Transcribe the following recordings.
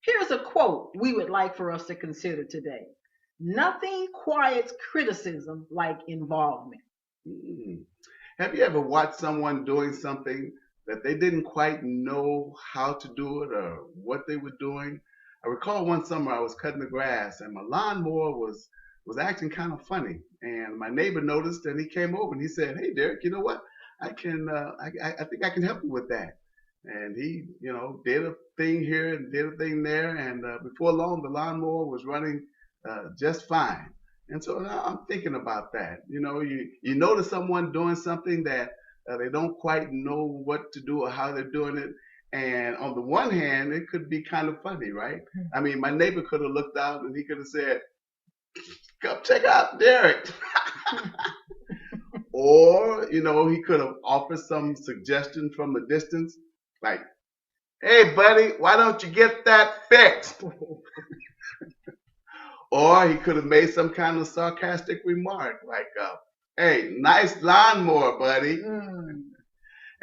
Here's a quote we would like for us to consider today. Nothing quiets criticism like involvement. Mm. Have you ever watched someone doing something that they didn't quite know how to do it or what they were doing? I recall one summer I was cutting the grass and my lawnmower was acting kind of funny. And my neighbor noticed and he came over and he said, "Hey, Derek, you know what? I think I can help you with that." And he, did a thing here and did a thing there. And before long, the lawnmower was running just fine. And so now I'm thinking about that. You notice someone doing something that they don't quite know what to do or how they're doing it. And on the one hand, it could be kind of funny, right? I mean, my neighbor could have looked out and he could have said, "Come check out Derek." Or, he could have offered some suggestion from a distance, like, "Hey, buddy, why don't you get that fixed?" Or he could have made some kind of sarcastic remark like, "Hey, nice lawnmower, buddy." Mm.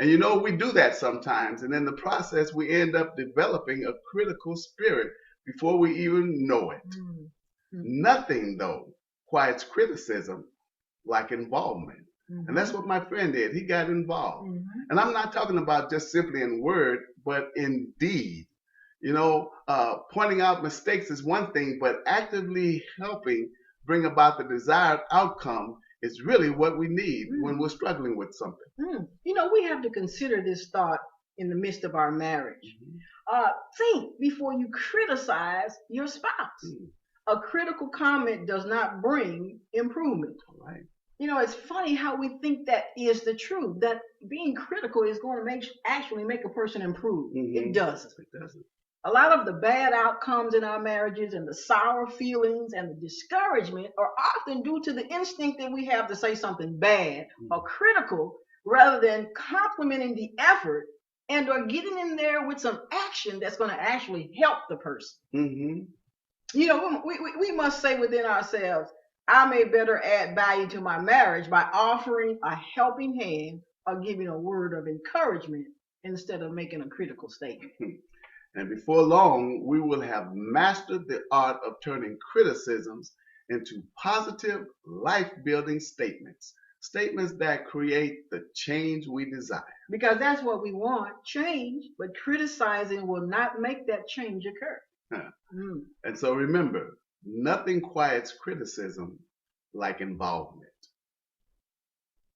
And we do that sometimes. And in the process, we end up developing a critical spirit before we even know it. Mm. Nothing, though, quiets criticism like involvement. And that's what my friend did. He got involved. And I'm not talking about just simply in word, but in deed. Pointing out mistakes is one thing, but actively helping bring about the desired outcome is really what we need when we're struggling with something. We have to consider this thought in the midst of our marriage. Think before you criticize your spouse. A critical comment does not bring improvement. Right. It's funny how we think that is the truth, that being critical is going to actually make a person improve. It doesn't. It doesn't. A lot of the bad outcomes in our marriages and the sour feelings and the discouragement are often due to the instinct that we have to say something bad or critical rather than complimenting the effort and or getting in there with some action that's going to actually help the person. We must say within ourselves, I may better add value to my marriage by offering a helping hand or giving a word of encouragement instead of making a critical statement. And before long, we will have mastered the art of turning criticisms into positive, life-building statements. Statements that create the change we desire. Because that's what we want, change, but criticizing will not make that change occur. And so remember, nothing quiets criticism like involvement.